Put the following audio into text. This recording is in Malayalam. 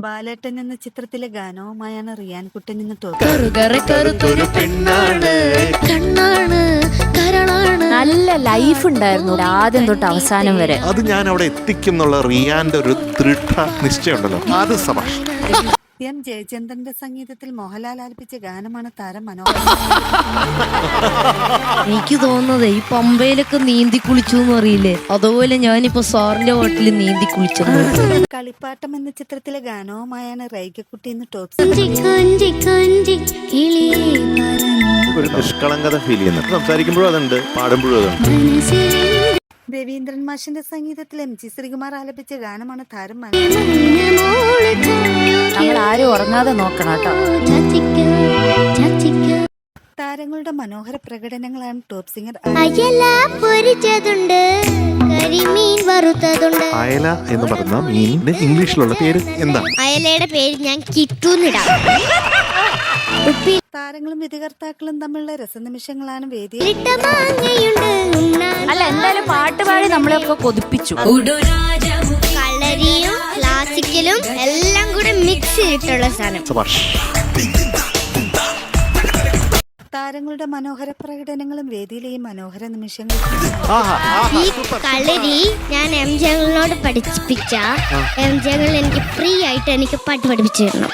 ബാലേട്ടൻ എന്ന ചിത്രത്തിലെ ഗാനവുമായാണ് റിയാൻ കുട്ടൻ ഇന്ന് നല്ല ലൈഫ് ഉണ്ടായിരുന്നു ആദ്യം തൊട്ട് അവസാനം വരെ. അത് ഞാൻ അവിടെ എത്തിക്കും എന്നുള്ള റിയാന്റെ ഒരു ദൃഢ നിശ്ചയമുണ്ടല്ലോ, അത് സഭാഷ്. എം ജയചന്ദ്രന്റെ സംഗീതത്തിൽ മോഹൻലാൽ ആലപിച്ച ഗാനമാണ് താരം മനോഹരം. എനിക്ക് തോന്നുന്നത് ഈ പമ്പയിലൊക്കെ നീന്തി കുളിച്ചു എന്ന് അറിയില്ലേ, അതുപോലെ ഞാനിപ്പോ സാറിന്റെ ഹോട്ടലിൽ നീന്തി കുളിച്ചത്. കളിപ്പാട്ടം എന്ന ചിത്രത്തിലെ ഗാനവുമായാണ് റൈകക്കുട്ടി ഇന്ന് ഒരു നിഷ്കളങ്കത ഫീൽ ചെയ്യുന്നു. സംസാരിക്കുമ്പോഴും അതുണ്ട്, പാടുമ്പോഴും അതുണ്ട്. രവീന്ദ്രൻ മാഷിന്റെ സംഗീതത്തിൽ എം ജി ശ്രീകുമാർ ആലപിച്ച ഗാനമാണ് താരം നമ്മൾ ആരും ഉറങ്ങാതെ നോക്കണം കേട്ടോ. താരങ്ങളുടെ മനോഹര പ്രകടനങ്ങളാണ് ടോപ്പ് സിംഗർ അയല എന്ന് പറഞ്ഞ മീനിന്റെ ഇംഗ്ലീഷിലുള്ള പേര് എന്താണ്? അയലയുടെ പേര് ഞാൻ കിട്ടൂന്നിടാം. താരങ്ങളും വിധികർത്താക്കളും തമ്മിലുള്ള രസനിമിഷങ്ങളാണ് വേദി. അല്ല, എന്തായാലും പാട്ടുപാടി നമ്മളെയൊക്കെ കൊതിപ്പിച്ചു. കളരിയും ക്ലാസിക്കലും എല്ലാം കൂടെ മിക്സ് ചെയ്തിട്ടുള്ള സാധനം. സഭാഷ്. താരങ്ങളുടെ മനോഹര പ്രകടനങ്ങളും വേദിയിലെയും മനോഹര നിമിഷങ്ങളും. ഈ കളരി ഞാൻ എം ജങ്ങളിനോട് പഠിപ്പിച്ച എം ജങ്ങളിൽ എനിക്ക് ഫ്രീ ആയിട്ട് എനിക്ക് പാട്ട് പഠിപ്പിച്ചു തരണം.